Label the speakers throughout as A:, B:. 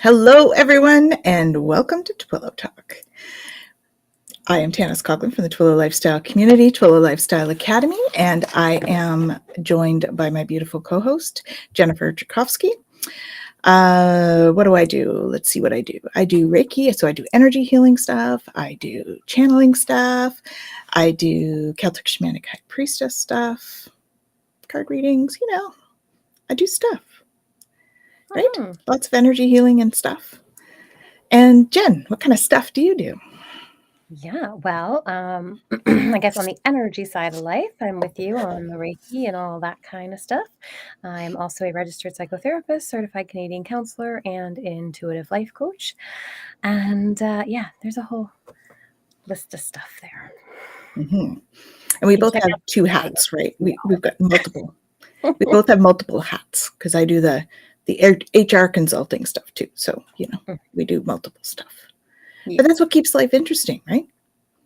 A: Hello, everyone, and welcome to Twillow Talk. I am Tanis Coughlin from the Twillow Lifestyle Community, Twillow Lifestyle Academy, and I am joined by my beautiful co-host, Jennifer Jurkofsky. What do I do? Let's see what I do. I do Reiki, so I do energy healing stuff. I do channeling stuff. I do Celtic Shamanic High Priestess stuff, card readings, I do stuff. Right? Lots of energy healing and stuff. And Jen, what kind of stuff do you do?
B: Yeah, well, I guess on the energy side of life, I'm with you on the Reiki and all that kind of stuff. I'm also a registered psychotherapist, certified Canadian counselor, and intuitive life coach. And yeah, there's a whole list of stuff there.
A: Mm-hmm. And we both have two hats, right? We've got multiple. We both have multiple hats because I do the HR consulting stuff too. So, we do multiple stuff. Yeah. But that's what keeps life interesting, right?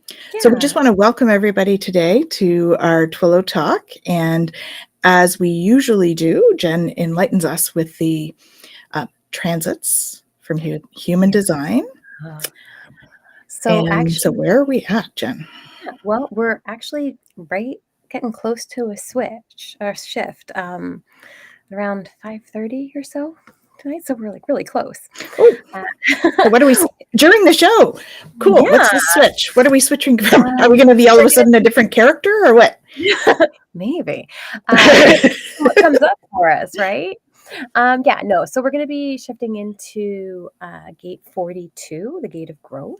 A: Yeah. So we just want to welcome everybody today to our Twillow Talk. And as we usually do, Jen enlightens us with the transits from human design. So where are we at, Jen?
B: Yeah, well, we're actually getting close to a shift around 5:30 or so tonight, so we're really close.
A: So what do we see during the show? Cool. Yeah. What's the switch? What are we switching from? Are we going to be all of a sudden a different character or what?
B: Maybe. What comes up for us, right? So we're going to be shifting into gate 42, the gate of growth.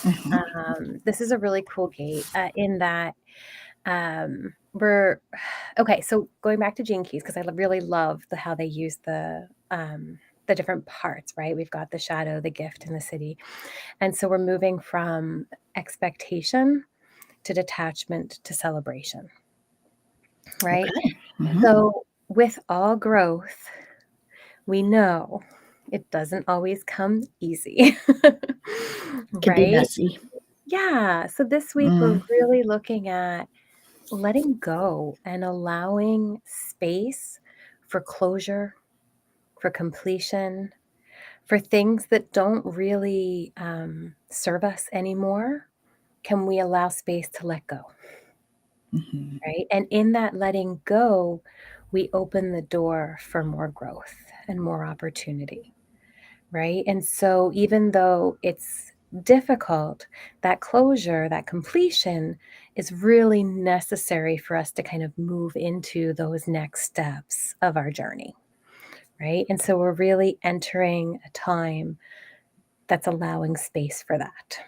B: Mm-hmm. This is a really cool gate in that so going back to Gene Keys, because I really love how they use the different parts, right? We've got the shadow, the gift, and the city. And so we're moving from expectation to detachment to celebration, right? Okay. Mm-hmm. So with all growth, we know it doesn't always come easy.
A: Can be messy.
B: Yeah. So this week we're really looking at letting go and allowing space for closure, for completion, for things that don't really serve us anymore. Can we allow space to let go? Mm-hmm. Right? And in that letting go, we open the door for more growth and more opportunity. Right? And so even though it's difficult, that closure, that completion is really necessary for us to kind of move into those next steps of our journey. Right? And so we're really entering a time that's allowing space for that.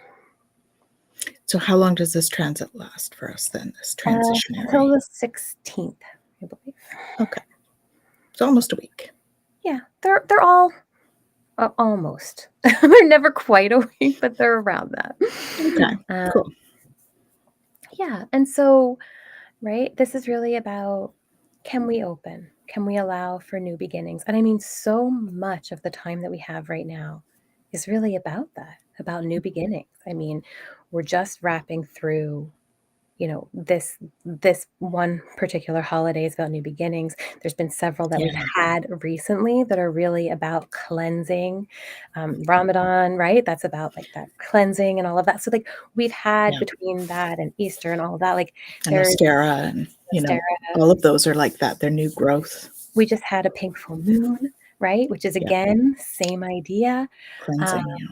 A: So how long does this transit last for us then, this transitionary?
B: Until the 16th, I believe.
A: Okay. So almost a week.
B: Yeah, they're all almost. They're never quite a week, but they're around that.
A: Okay, cool.
B: Yeah, and so, right, this is really about, can we open? Can we allow for new beginnings? And I mean, so much of the time that we have right now is really about that, about new beginnings. I mean, we're just wrapping through, this one particular holiday is about new beginnings. There's been several that we've had recently that are really about cleansing. Ramadan, right? That's about like that cleansing and all of that. So like we've had between that and Easter and all of that, like
A: and Ostara and all of those are like that. They're new growth.
B: We just had a pink full moon, right? Which is again, same idea.
A: Cleansing.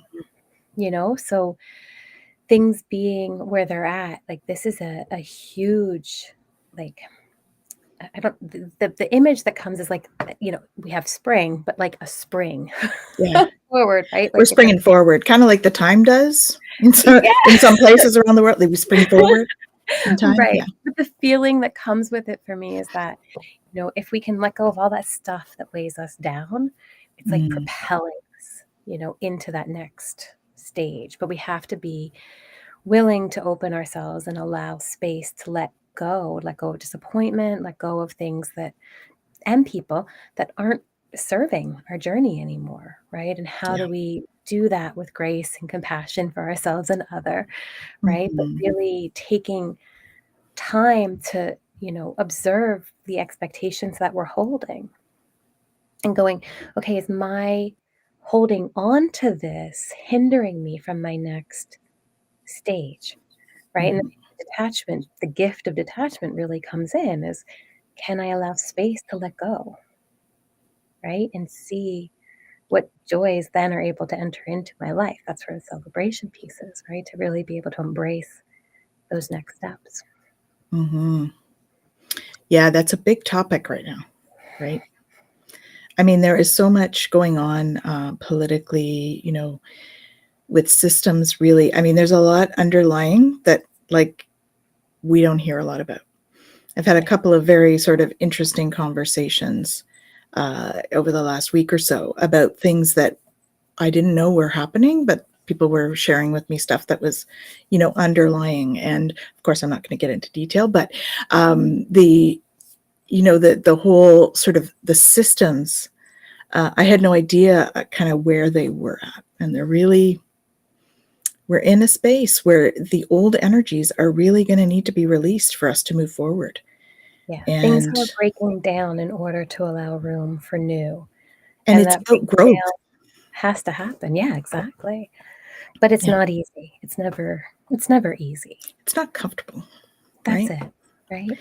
B: So things being where they're at, like this is a huge, like, the image that comes is like, we have spring, but like a spring forward, right? Like
A: we're springing forward, kind of like the time does in some places around the world. Like we spring forward in time.
B: Right. Yeah. But the feeling that comes with it for me is that, if we can let go of all that stuff that weighs us down, it's like propelling us, into that next stage. But we have to be willing to open ourselves and allow space to let go of disappointment, let go of things and people that aren't serving our journey anymore, right? And how do we do that with grace and compassion for ourselves and other, right? But really taking time to, observe the expectations that we're holding and going, okay, is my holding on to this, hindering me from my next stage, right? And the detachment, the gift of detachment really comes in is, can I allow space to let go, right? And see what joys then are able to enter into my life. That's where the celebration piece is, right? To really be able to embrace those next steps.
A: Mm-hmm. Yeah, that's a big topic right now, right? I mean, there is so much going on politically, with systems really. I mean, there's a lot underlying that, like, we don't hear a lot about. I've had a couple of very sort of interesting conversations over the last week or so about things that I didn't know were happening, but people were sharing with me stuff that was, underlying. And of course, I'm not going to get into detail, but the whole sort of the systems, I had no idea kind of where they were at. And we're in a space where the old energies are really going to need to be released for us to move forward.
B: Yeah, things
A: And
B: are breaking down in order to allow room for new.
A: and
B: And
A: it's
B: that breaking
A: about growth.
B: down has to happen. Yeah, exactly. But it's
A: Yeah.
B: not easy. It's never easy.
A: It's not comfortable.
B: That's
A: right?
B: it, right?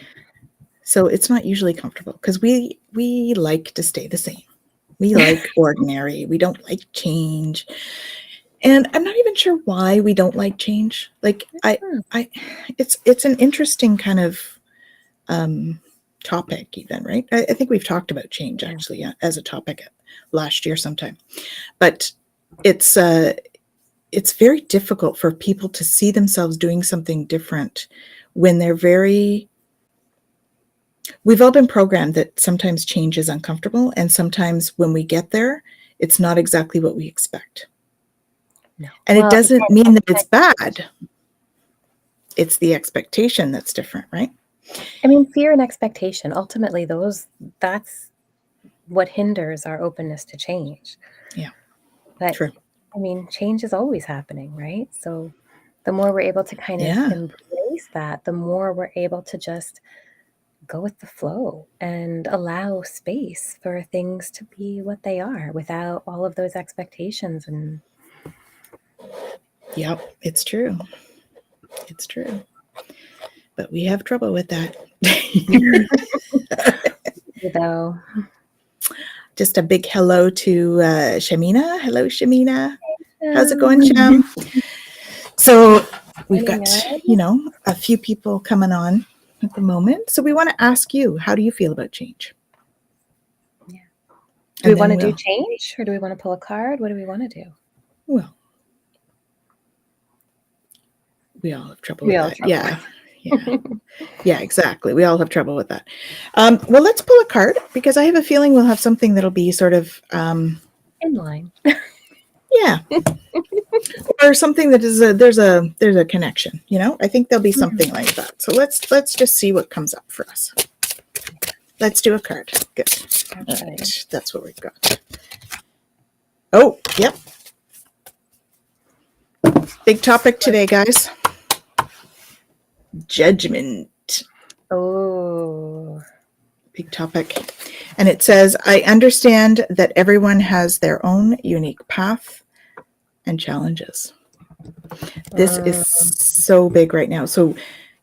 A: So it's not usually comfortable because we like to stay the same. We like ordinary. We don't like change. And I'm not even sure why we don't like change. Like it's an interesting kind of topic even, right? I think we've talked about change actually as a topic last year sometime. But it's very difficult for people to see themselves doing something different when we've all been programmed that sometimes change is uncomfortable, and sometimes when we get there, it's not exactly what we expect.
B: No.
A: And it doesn't mean that it's bad. It's the expectation that's different, right?
B: I mean, fear and expectation, ultimately that's what hinders our openness to change.
A: Yeah.
B: But
A: True.
B: I mean, change is always happening, right? So the more we're able to kind of embrace that, the more we're able to just go with the flow and allow space for things to be what they are without all of those expectations. And
A: yep, it's true. It's true. But we have trouble with that.
B: though,
A: Just a big hello to Shamina. Hello, Shamina. How's it going, Sham? So we've got, a few people coming on at the moment. So we want to ask you, how do you feel about change?
B: Yeah. Do we want to do change, or do we want to pull a card? What do we want to do?
A: Well, we all have trouble with that. Yeah. Yeah, exactly. We all have trouble with that. Well, let's pull a card because I have a feeling we'll have something that'll be sort of
B: in line.
A: Yeah. Or something that is there's a connection, I think there'll be something like that. So let's just see what comes up for us. Let's do a card. Good. Okay. All right. That's what we've got. Oh, yep. Big topic today, guys. Judgment.
B: Oh.
A: Big topic. And it says, I understand that everyone has their own unique path and challenges. This is so big right now. So,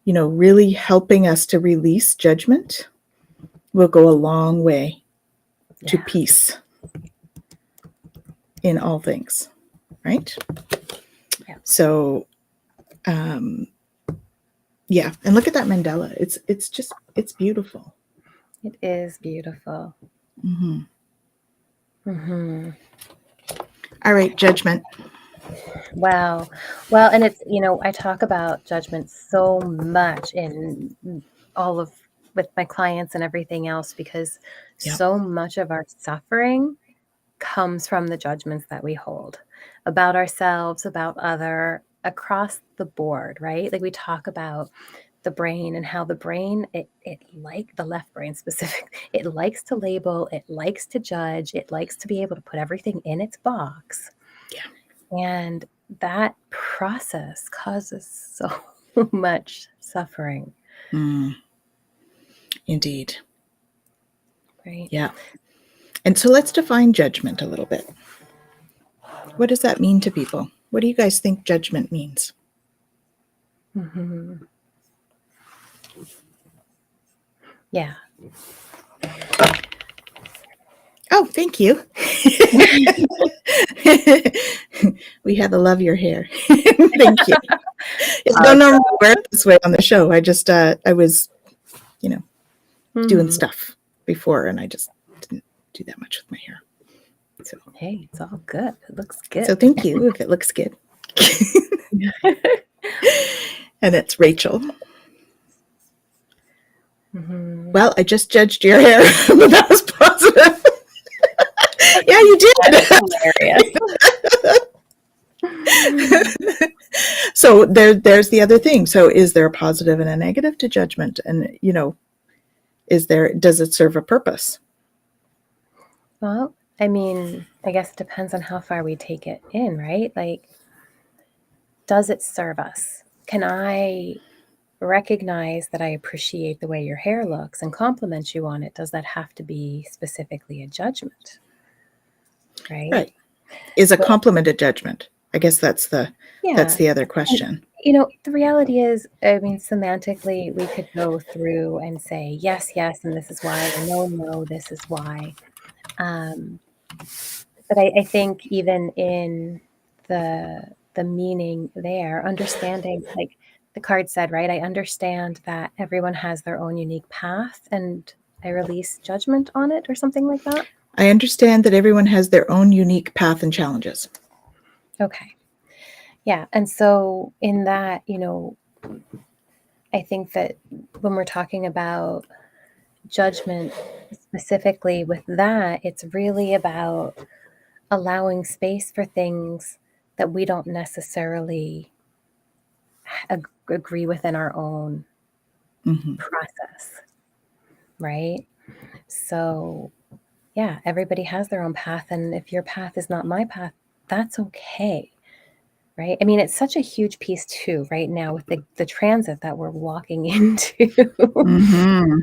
A: really helping us to release judgment will go a long way to peace in all things, right?
B: Yeah.
A: So, yeah. And look at that mandala. It's beautiful.
B: It is beautiful.
A: Mm-hmm. Mm-hmm. All right, judgment.
B: Wow. Well, and it's, I talk about judgment so much in all of with my clients and everything else because so much of our suffering comes from the judgments that we hold about ourselves, about other, across the board, right? Like we talk about the brain and how the brain, it like the left brain specific, it likes to label, it likes to judge, it likes to be able to put everything in its box.
A: Yeah.
B: And that process causes so much suffering.
A: Indeed.
B: Right.
A: Yeah. And so let's define judgment a little bit. What does that mean to people? What do you guys think judgment means?
B: Mm-hmm. Yeah.
A: Oh, thank you. We have a love your hair. Thank you. I don't normally wear it this way on the show. I just, I was, doing stuff before, and I just didn't do that much with my hair. So
B: hey, it's all good. It looks good.
A: So thank you if it looks good. And it's Rachel.
B: Mm-hmm.
A: Well, I just judged your hair, but that was positive. Yeah, you did. Hilarious. So there's the other thing. So is there a positive and a negative to judgment? And, does it serve a purpose?
B: Well, I mean, I guess it depends on how far we take it in, right? Like, does it serve us? Can I recognize that I appreciate the way your hair looks and compliment you on it? Does that have to be specifically a judgment? Right.
A: Is a compliment a judgment? I guess that's the other question.
B: And, the reality is, I mean, semantically, we could go through and say, yes, and this is why, or no, this is why. But I think even in the meaning there, understanding, like the card said, right? I understand that everyone has their own unique path, and I release judgment on it, or something like that.
A: I understand that everyone has their own unique path and challenges.
B: Okay. Yeah. And so in that, I think that when we're talking about judgment specifically with that, it's really about allowing space for things that we don't necessarily agree with in our own process, right? So, yeah, everybody has their own path. And if your path is not my path, that's okay, right? I mean, it's such a huge piece too right now with the transit that we're walking into. The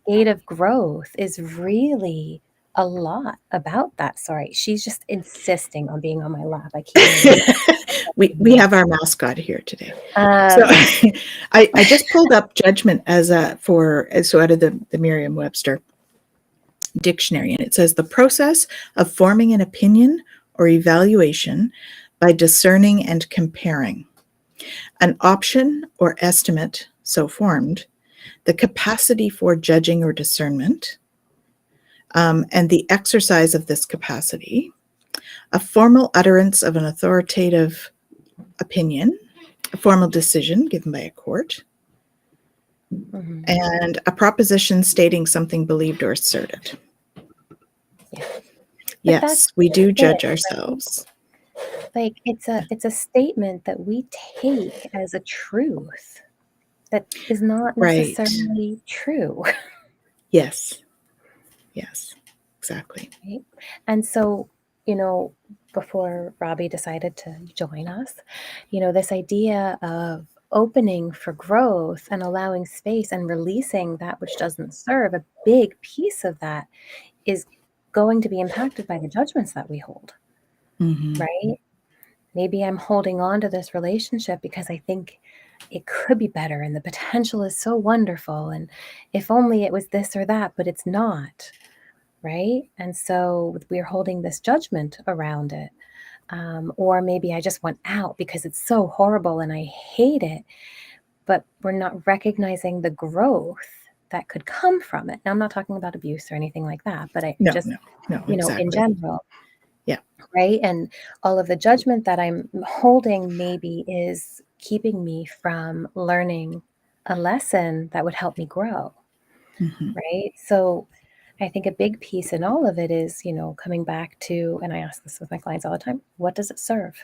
B: gate of growth is really a lot about that. Sorry, she's just insisting on being on my lap. I keep
A: we have our mascot here today. So I just pulled up judgment so out of the Merriam-Webster dictionary, and it says the process of forming an opinion or evaluation by discerning and comparing an option or estimate so formed, the capacity for judging or discernment, and the exercise of this capacity, a formal utterance of an authoritative opinion, a formal decision given by a court, and a proposition stating something believed or asserted.
B: Yeah.
A: Yes, we do judge ourselves.
B: Like it's a statement that we take as a truth that is not necessarily true.
A: Yes, exactly.
B: Right? And so, before Robbie decided to join us, this idea of opening for growth and allowing space and releasing that which doesn't serve, a big piece of that is going to be impacted by the judgments that we hold, right? Maybe I'm holding on to this relationship because I think it could be better and the potential is so wonderful. And if only it was this or that, but it's not, right? And so we're holding this judgment around it. Or maybe I just want out because it's so horrible and I hate it, but we're not recognizing the growth that could come from it. Now, I'm not talking about abuse or anything like that, but exactly. In general.
A: Yeah.
B: Right. And all of the judgment that I'm holding maybe is keeping me from learning a lesson that would help me grow. Right. So I think a big piece in all of it is, coming back to, and I ask this with my clients all the time, what does it serve?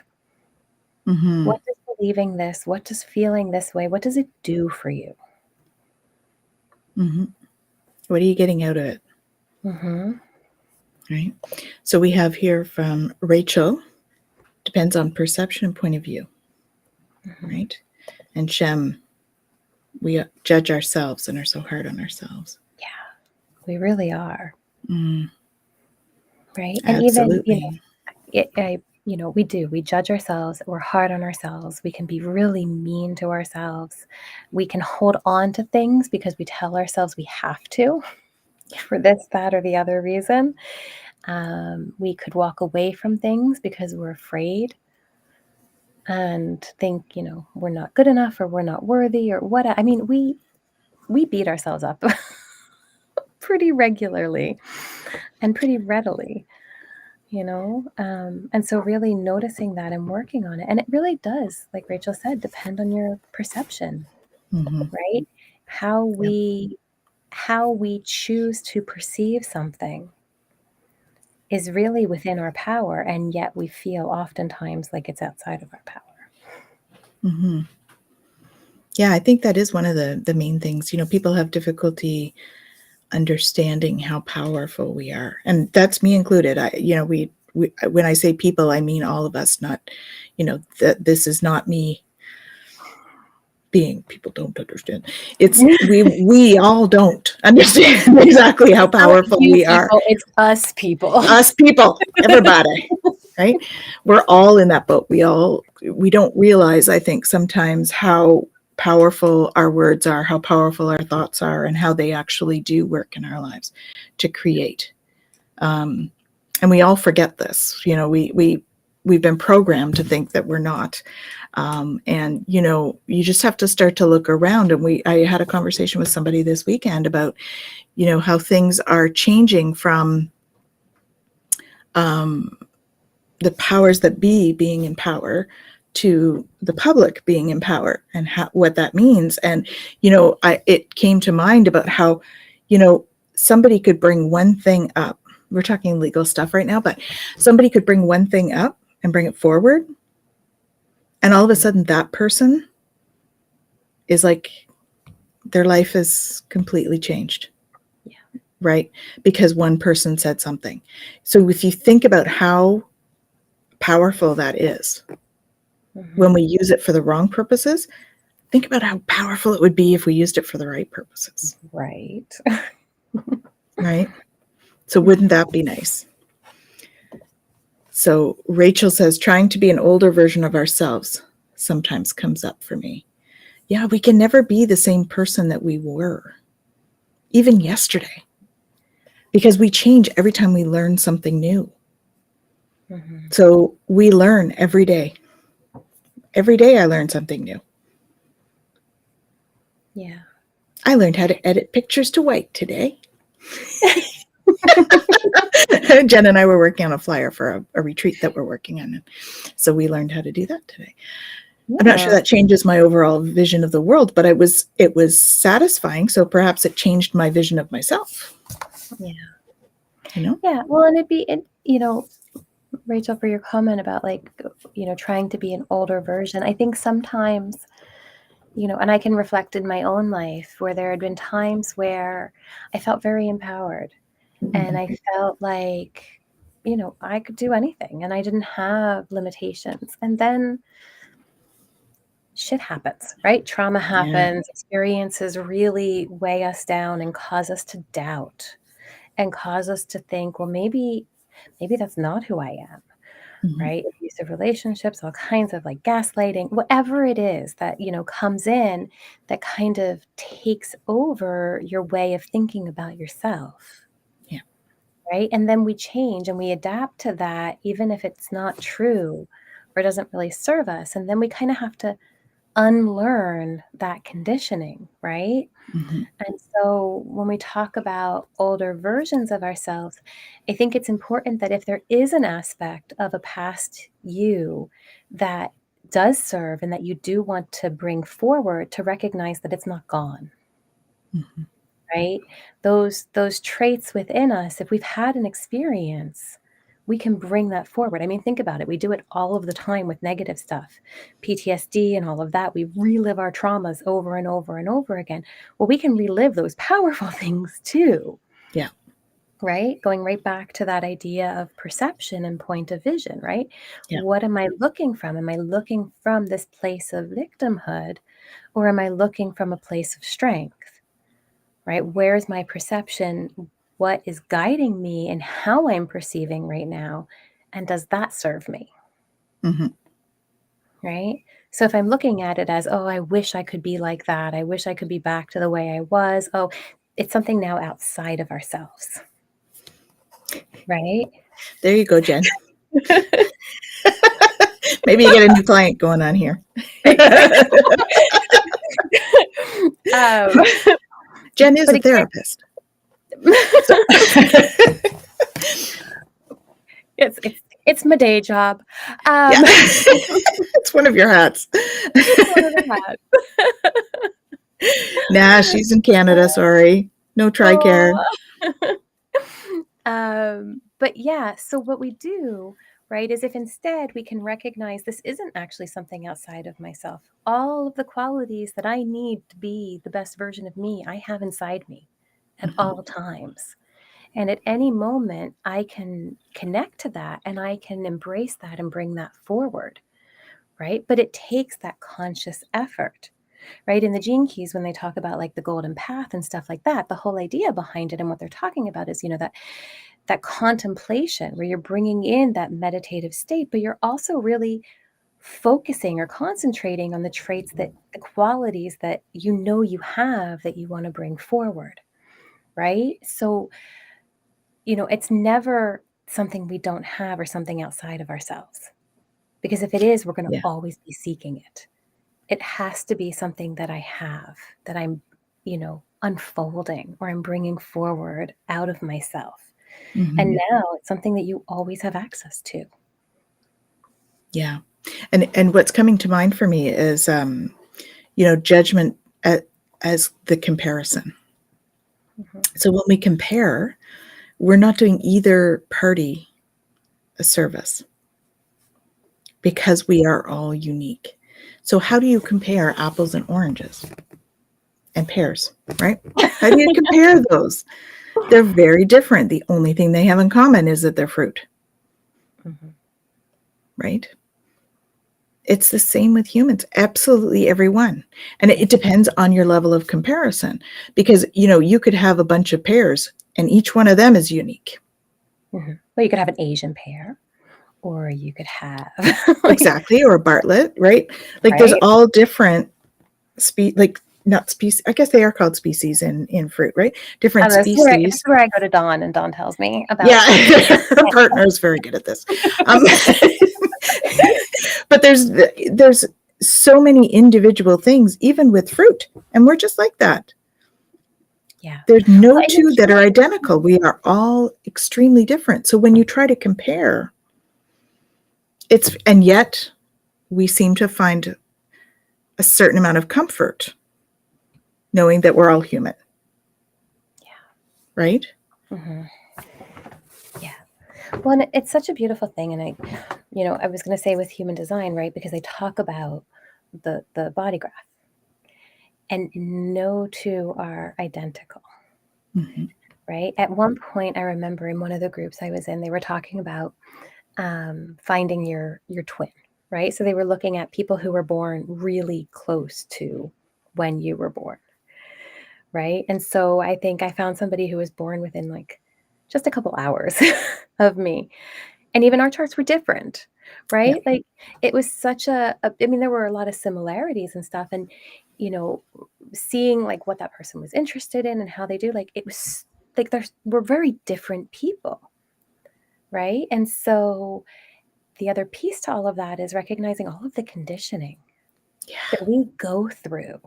B: What does believing this, what does feeling this way, what does it do for you?
A: What are you getting out of it? Right. So we have here from Rachel, depends on perception and point of view. Right. And Shem, we judge ourselves and are so hard on ourselves.
B: Yeah, we really are. Right.
A: And absolutely.
B: even, we do. We judge ourselves. We're hard on ourselves. We can be really mean to ourselves. We can hold on to things because we tell ourselves we have to for this, that, or the other reason. We could walk away from things because we're afraid and think, we're not good enough or we're not worthy or what. I mean, we beat ourselves up pretty regularly and pretty readily. And so really noticing that and working on it. And it really does, like Rachel said, depend on your perception, right? How we choose to perceive something is really within our power, and yet we feel oftentimes like it's outside of our power.
A: Yeah, I think that is one of the main things. People have difficulty understanding how powerful we are, and that's me included. We when I say people, I mean all of us. Not, that this is not me being people don't understand. It's we all don't understand exactly how powerful we are.
B: It's us people.
A: Us people, everybody, right? We're all in that boat. We don't realize, I think, sometimes how powerful our words are, how powerful our thoughts are, and how they actually do work in our lives to create. And we all forget this. We've been programmed to think that we're not. And you just have to start to look around. And I had a conversation with somebody this weekend about, how things are changing from the powers that be being in power to the public being in power, and what that means. And, it came to mind about how, somebody could bring one thing up. We're talking legal stuff right now, but somebody could bring one thing up and bring it forward. And all of a sudden that person is like, their life is completely changed.
B: Yeah.
A: Right? Because one person said something. So if you think about how powerful that is, when we use it for the wrong purposes, think about how powerful it would be if we used it for the right purposes.
B: Right.
A: Right? So wouldn't that be nice? So Rachel says, trying to be an older version of ourselves sometimes comes up for me. Yeah, we can never be the same person that we were, even yesterday, because we change every time we learn something new. So we learn every day. Every day I learn something new.
B: Yeah.
A: I learned how to edit pictures to white today. Jen and I were working on a flyer for a retreat that we're working on. So we learned how to do that today. Yeah. I'm not sure that changes my overall vision of the world, but it was satisfying. So perhaps it changed my vision of myself.
B: Yeah.
A: Yeah.
B: Well, and Rachel, for your comment about trying to be an older version, I think sometimes, and I can reflect in my own life where there had been times where I felt very empowered and I felt like, I could do anything and I didn't have limitations. And then shit happens, right? Trauma happens, experiences really weigh us down and cause us to doubt and cause us to think, well, maybe that's not who I am. Right? Abusive relationships, all kinds of gaslighting, whatever it is that, comes in that kind of takes over your way of thinking about yourself.
A: Yeah.
B: Right. And then we change and we adapt to that, even if it's not true or doesn't really serve us. And then we kind of have to unlearn that conditioning. Right. And so when we talk about older versions of ourselves, I think it's important that if there is an aspect of a past you that does serve and that you do want to bring forward, to recognize that it's not gone. Right? Those traits within us, if we've had an experience, we can bring that forward. I mean, think about it. We do it all of the time with negative stuff, PTSD and all of that. We relive our traumas over and over and over again. Well, we can relive those powerful things too.
A: Yeah.
B: Right? Going right back to that idea of perception and point of vision, right?
A: Yeah.
B: What am I looking from? Am I looking from this place of victimhood, or am I looking from a place of strength? Right? Where's my perception? What is guiding me and how I'm perceiving right now? And does that serve me?
A: Mm-hmm.
B: right? So if I'm looking at it as, oh, I wish I could be like that. I wish I could be back to the way I was. Oh, it's something now outside of ourselves, right?
A: There you go, Jen. Maybe you get a new client going on here.
B: um,
A: Jen is
B: but
A: a
B: again,
A: therapist.
B: it's my day job.
A: Yeah. It's one of your hats.
B: It's one of the hats.
A: Nah, she's in Canada. Sorry. No TRICARE.
B: But yeah, so what we do, right, is if instead we can recognize this isn't actually something outside of myself. All of the qualities that I need to be the best version of me, I have inside me at all times. And at any moment, I can connect to that and I can embrace that and bring that forward, right? But it takes that conscious effort, right? In the Gene Keys, when they talk about like the golden path and stuff like that, the whole idea behind it and what they're talking about is, that contemplation where you're bringing in that meditative state, but you're also really focusing or concentrating on the traits the qualities that you have that you want to bring forward, right? So, it's never something we don't have or something outside of ourselves. Because if it is, we're going to
A: Yeah.
B: always be seeking it. It has to be something that I have, that I'm, unfolding or I'm bringing forward out of myself.
A: Mm-hmm.
B: And now it's something that you always have access to.
A: Yeah. And what's coming to mind for me is, judgment as the comparison.
B: Mm-hmm.
A: So when we compare, we're not doing either party a service because we are all unique. So how do you compare apples and oranges and pears, right? How do you compare those? They're very different. The only thing they have in common is that they're fruit,
B: Mm-hmm.
A: right? It's the same with humans, absolutely everyone. And it depends on your level of comparison because, you could have a bunch of pears and each one of them is unique.
B: Mm-hmm. Well, you could have an Asian pear, or you could have
A: Exactly. Or a Bartlett, right? Like there's
B: right?
A: all different not species. I guess they are called species in fruit, right? Different
B: This is where
A: species.
B: I go to Dawn, and Dawn tells me about.
A: Yeah, her partner is very good at this. But there's so many individual things, even with fruit, and we're just like that.
B: Yeah.
A: There's no two that are identical. We are all extremely different. So when you try to compare, and yet we seem to find a certain amount of comfort knowing that we're all human.
B: Yeah.
A: Right?
B: Mm-hmm. Yeah. Well, and it's such a beautiful thing. And I was going to say with human design, right? Because they talk about the body graph, and no two are identical.
A: Mm-hmm.
B: Right. At one point, I remember in one of the groups I was in, they were talking about finding your twin, right? So they were looking at people who were born really close to when you were born, right? And so I think I found somebody who was born within like just a couple hours of me. And even our charts were different, right?
A: Yeah.
B: Like it was such I mean, there were a lot of similarities and stuff. And, seeing like what that person was interested in and how they do, like it was like we're very different people, right? And so the other piece to all of that is recognizing all of the conditioning that we go through,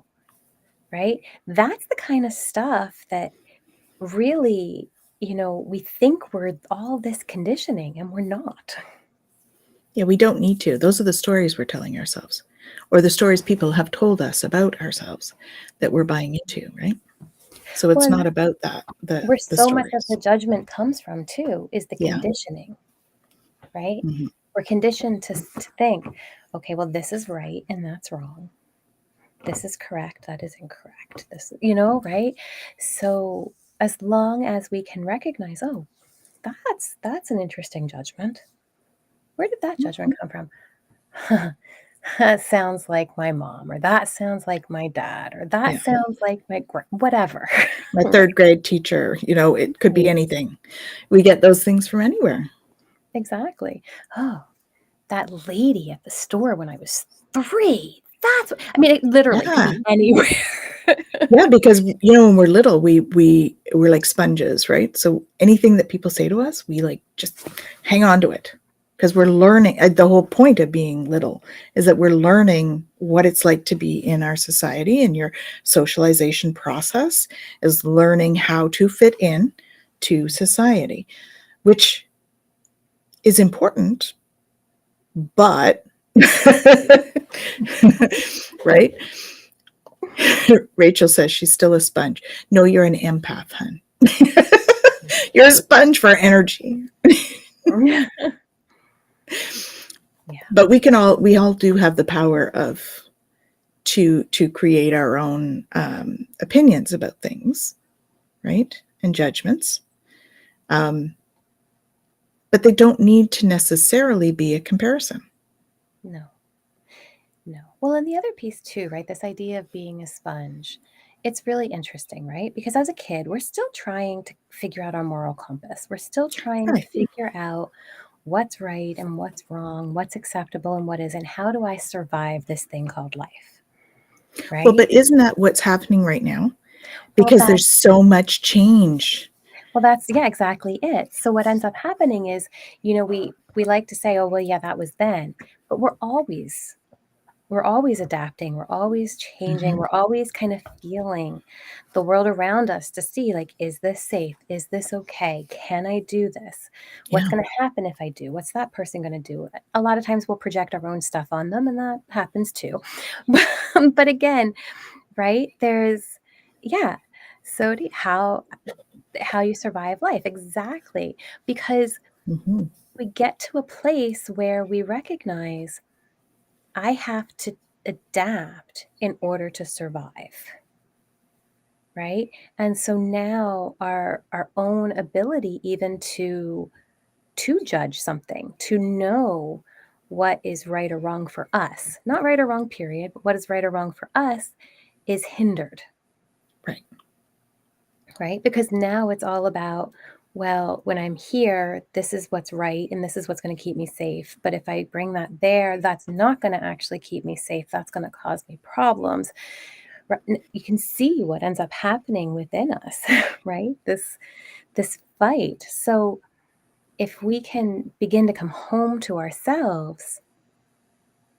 B: right? That's the kind of stuff that really, we think we're all this conditioning and we're not.
A: Yeah, we don't need to. Those are the stories we're telling ourselves, or the stories people have told us about ourselves that we're buying into, right? So it's not about that.
B: Where
A: The
B: so much of
A: stories.
B: the judgment comes from too is the
A: Yeah.
B: conditioning, right?
A: Mm-hmm.
B: We're conditioned to think, okay, well, this is right and that's wrong. This is correct, that is incorrect. This, right? So as long as we can recognize, oh, that's an interesting judgment. Where did that judgment come from? That sounds like my mom, or that sounds like my dad, or that sounds like my whatever.
A: My third grade teacher, it could be anything. We get those things from anywhere.
B: Exactly. Oh, that lady at the store when I was 3. That's what I mean, it literally could
A: Yeah.
B: be anywhere.
A: Yeah, because when we're little, we're like sponges, right? So anything that people say to us, we like just hang on to it because we're learning. The whole point of being little is that we're learning what it's like to be in our society, and your socialization process is learning how to fit in to society, which is important, but right? Rachel says she's still a sponge. No, you're an empath, hun. You're a sponge for energy.
B: Yeah.
A: But we all do have the power to create our own opinions about things, right? And judgments. But they don't need to necessarily be a comparison.
B: No. No. Well, and the other piece too, right? This idea of being a sponge. It's really interesting, right? Because as a kid, we're still trying to figure out our moral compass. We're still trying to
A: Right.
B: figure out what's right and what's wrong, what's acceptable and what isn't. How do I survive this thing called life?
A: Well,
B: Right?
A: but isn't that what's happening right now?
B: Well,
A: Because there's so much change.
B: that's exactly it. So what ends up happening is, we like to say, oh, well, yeah, that was then, but we're always adapting, we're always changing,
A: Mhm.
B: we're always kind of feeling the world around us to see, like, is this safe? Is this okay? Can I do this? What's
A: Yeah.
B: going to happen if I do? What's that person going to do? A lot of times we'll project our own stuff on them, and that happens too. But again, right? So how you survive life. Exactly. Because
A: Mhm.
B: we get to a place where we recognize I have to adapt in order to survive. Right? And so now our own ability even to judge something, to know what is right or wrong for us, not right or wrong, period, but what is right or wrong for us is hindered.
A: Right.
B: Right? Because now it's all about, well, when I'm here, this is what's right and this is what's going to keep me safe. But if I bring that there, that's not going to actually keep me safe. That's going to cause me problems. You can see what ends up happening within us, right? This fight. So if we can begin to come home to ourselves,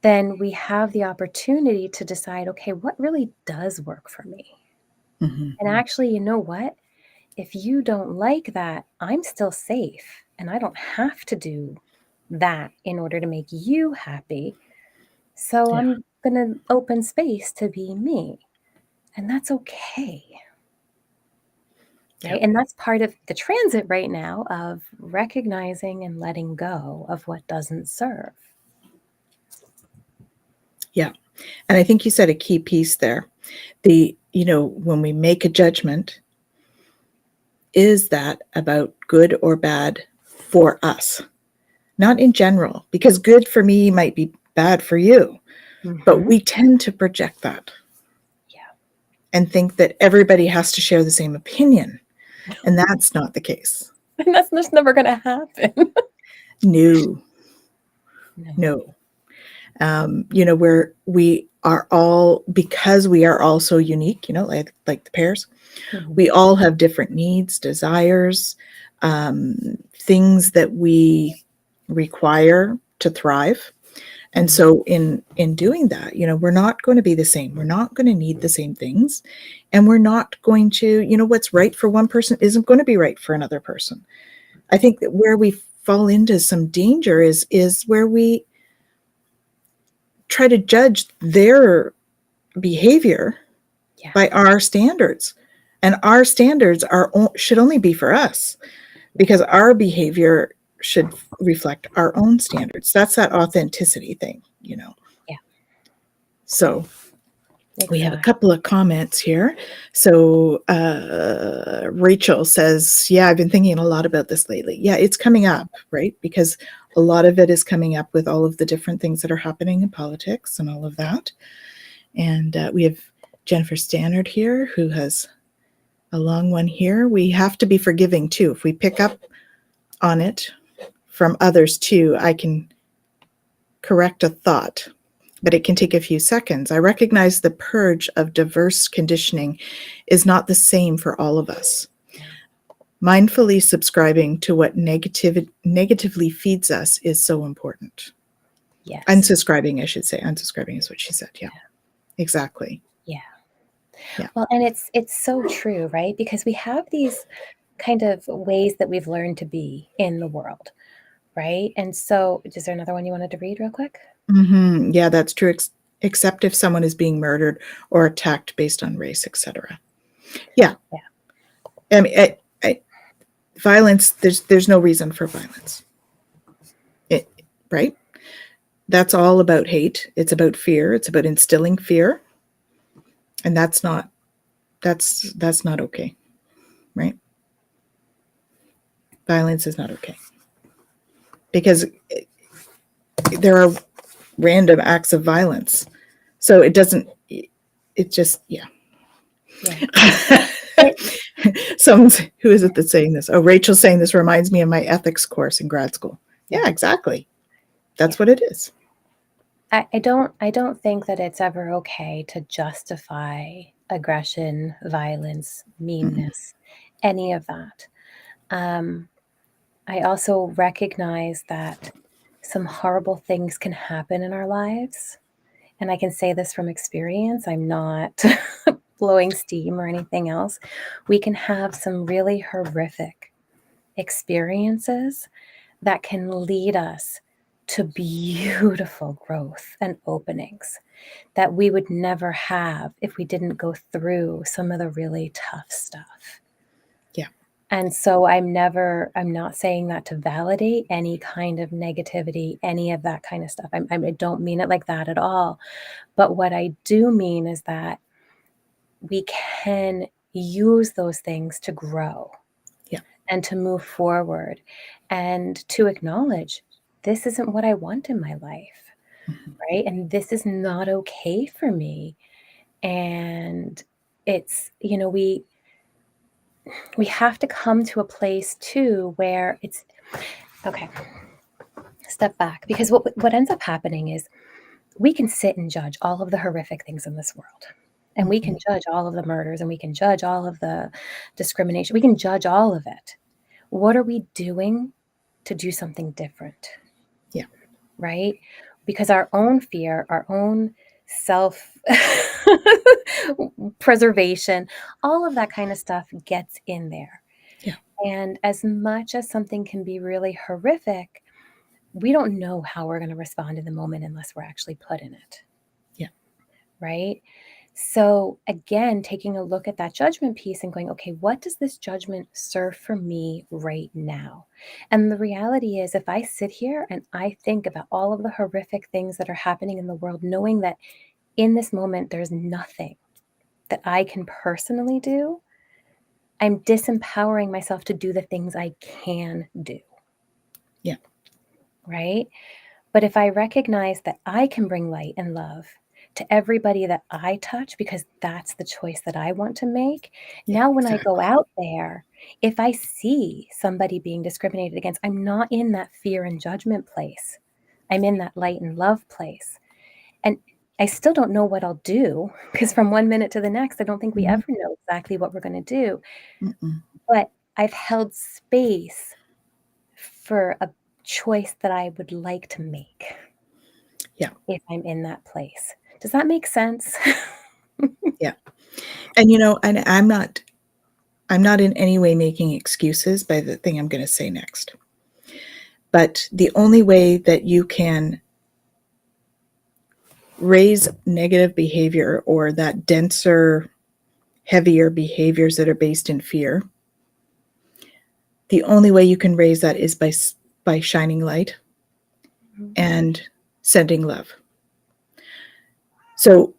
B: then we have the opportunity to decide, okay, what really does work for me?
A: Mhm.
B: And actually, you know what? If you don't like that, I'm still safe and I don't have to do that in order to make you happy. So
A: Yeah.
B: I'm going to open space to be me. And that's okay.
A: Yeah.
B: Right? And that's part of the transit right now of recognizing and letting go of what doesn't serve.
A: Yeah. And I think you said a key piece there. When we make a judgment, is that about good or bad for us? Not in general, because good for me might be bad for you, but
B: Mhm.
A: we tend to project that
B: Yeah.
A: and think that everybody has to share the same opinion. And that's not the case.
B: And that's just never going to happen.
A: No,
B: No.
A: no. Where we are all, because we are all so unique, like the pairs,
B: Mhm.
A: we all have different needs, desires, things that we require to thrive. And
B: Mhm.
A: so in doing that, we're not going to be the same. We're not going to need the same things. And we're not going to, what's right for one person isn't going to be right for another person. I think that where we fall into some danger is where we try to judge their behavior
B: Yeah.
A: by our standards. And our standards should only be for us, because our behavior should reflect our own standards. That's that authenticity thing.
B: Yeah.
A: So we have a
B: Exactly.
A: couple of comments here. So Rachel says, yeah, I've been thinking a lot about this lately. Yeah, it's coming up, right? Because a lot of it is coming up with all of the different things that are happening in politics and all of that. And we have Jennifer Stannard here, who has a long one here. We have to be forgiving too. If we pick up on it from others too, I can correct a thought, but it can take a few seconds. I recognize the purge of diverse conditioning is not the same for all of us. Mindfully subscribing to what negatively feeds us is so important.
B: Yes.
A: Unsubscribing, I should say. Unsubscribing is what she said. Yeah. Exactly.
B: Yeah.
A: Yeah.
B: Well, and it's so true, right? Because we have these kind of ways that we've learned to be in the world, right? And so, is there another one you wanted to read real quick?
A: Mm-hmm. Yeah, that's true. Except if someone is being murdered or attacked based on race, etc. Yeah.
B: Yeah.
A: I mean, violence. There's no reason for violence. Right? That's all about hate. It's about fear. It's about instilling fear, and that's not okay, right? Violence is not okay because there are random acts of violence. So it doesn't. It just yeah. Someone's who is it that's saying this? Oh, Rachel's saying this reminds me of my ethics course in grad school. Yeah, exactly. That's what it is.
B: I don't think that it's ever okay to justify aggression, violence, meanness, any of that. I also recognize that some horrible things can happen in our lives. And I can say this from experience. I'm not blowing steam or anything else. We can have some really horrific experiences that can lead us to beautiful growth and openings that we would never have if we didn't go through some of the really tough stuff.
A: Yeah.
B: And so I'm not saying that to validate any kind of negativity, any of that kind of stuff. I don't mean it like that at all. But what I do mean is that we can use those things to grow.
A: Yeah.
B: And to move forward and to acknowledge this isn't what I want in my life, right? And this is not okay for me. And it's, we have to come to a place too where it's okay. Step back, because what ends up happening is we can sit and judge all of the horrific things in this world. And we can judge all of the murders and we can judge all of the discrimination. We can judge all of it. What are we doing to do something different?
A: Yeah.
B: Right? Because our own fear, our own self preservation, all of that kind of stuff gets in there.
A: Yeah.
B: And as much as something can be really horrific, we don't know how we're going to respond in the moment unless we're actually put in it.
A: Yeah.
B: Right? So again, taking a look at that judgment piece and going, okay, what does this judgment serve for me right now? And the reality is, if I sit here and I think about all of the horrific things that are happening in the world, knowing that in this moment, there's nothing that I can personally do, I'm disempowering myself to do the things I can do.
A: Yeah.
B: Right? But if I recognize that I can bring light and love to everybody that I touch, because that's the choice that I want to make. Now, when I go out there, if I see somebody being discriminated against, I'm not in that fear and judgment place. I'm in that light and love place. And I still don't know what I'll do, because from one minute to the next, I don't think we ever know exactly what we're going to do. But I've held space for a choice that I would like to make.
A: Yeah.
B: If I'm in that place. Does that make sense?
A: Yeah. And and I'm not in any way making excuses by the thing I'm going to say next. But the only way that you can raise negative behavior or that denser, heavier behaviors that are based in fear, the only way you can raise that is by shining light and sending love. So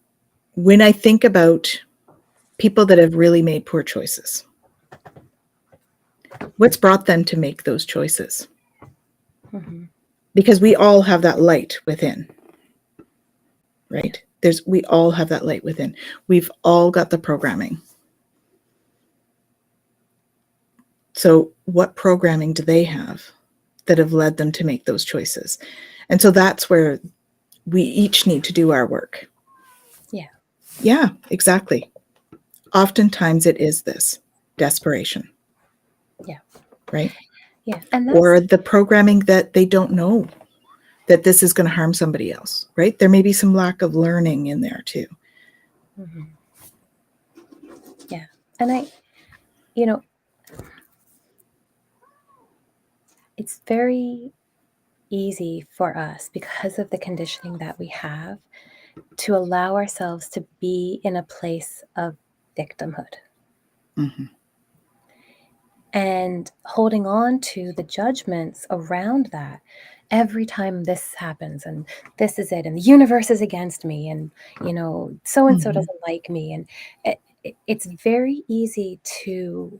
A: when I think about people that have really made poor choices, what's brought them to make those choices? Because we all have that light within, right? We all have that light within. We've all got the programming. So what programming do they have that have led them to make those choices? And so that's where we each need to do our work.
B: Yeah.
A: Yeah, exactly. Oftentimes it is this desperation.
B: Yeah.
A: Right?
B: Yeah. And
A: or the programming that they don't know that this is going to harm somebody else, right? There may be some lack of learning in there too.
B: Mm-hmm. Yeah. And it's very easy for us, because of the conditioning that we have, to allow ourselves to be in a place of victimhood.
A: Mm-hmm.
B: And holding on to the judgments around that. Every time this happens, and this is it, and the universe is against me, and so and so
A: Mm-hmm.
B: doesn't like me, and it's very easy to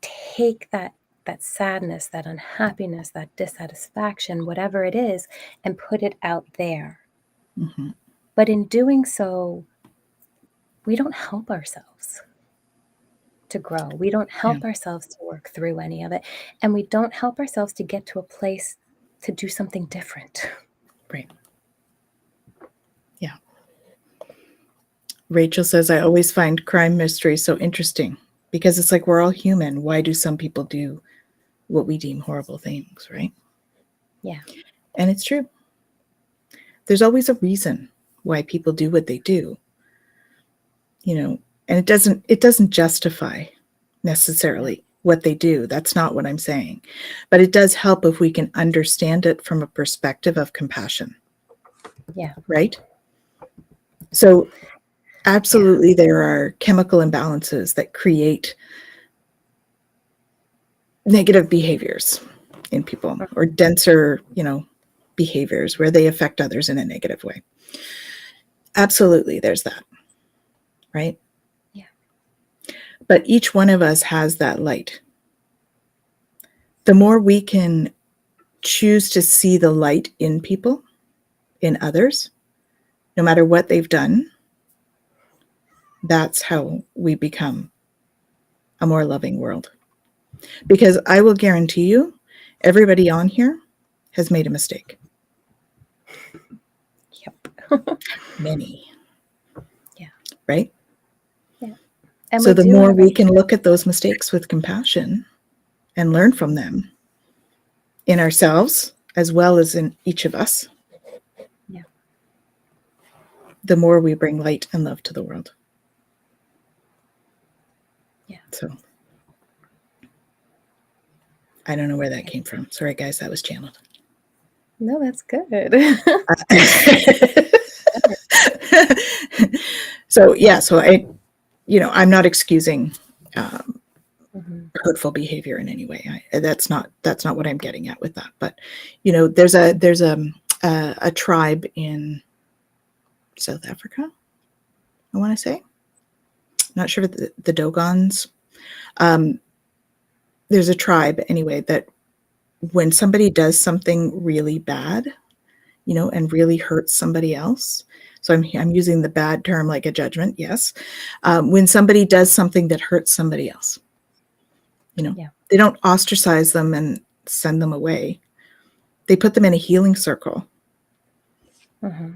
B: take that sadness, that unhappiness, that dissatisfaction, whatever it is, and put it out there.
A: Mm-hmm.
B: But in doing so, we don't help ourselves to grow. We don't help ourselves to work through any of it. And we don't help ourselves to get to a place to do something different.
A: Right. Yeah. Rachel says, I always find crime mysteries so interesting because it's like we're all human. Why do some people do what we deem horrible things, right?
B: Yeah.
A: And it's true. There's always a reason why people do what they do, and it doesn't justify necessarily what they do. That's not what I'm saying. But it does help if we can understand it from a perspective of compassion.
B: Yeah.
A: Right? So absolutely, there are chemical imbalances that create negative behaviors in people, or denser, behaviors where they affect others in a negative way. Absolutely, there's that. Right?
B: Yeah.
A: But each one of us has that light. The more we can choose to see the light in people, in others, no matter what they've done, that's how we become a more loving world. Because I will guarantee you, everybody on here has made a mistake.
B: Yep.
A: Many.
B: Yeah.
A: Right?
B: Yeah. And
A: so
B: we
A: the
B: do
A: more
B: have
A: we can look at those mistakes with compassion and learn from them in ourselves as well as in each of us,
B: Yeah.
A: the more we bring light and love to the world.
B: Yeah.
A: So I don't know where that came from. Sorry, guys, that was channeled.
B: No, that's good.
A: So I'm not excusing hurtful behavior in any way. That's not what I'm getting at with that. But there's a tribe in South Africa, I want to say. I'm not sure if the Dogons. There's a tribe anyway that when somebody does something really bad, and really hurts somebody else. So I'm using the bad term like a judgment. Yes. When somebody does something that hurts somebody else, they don't ostracize them and send them away. They put them in a healing circle.
B: Mm-hmm.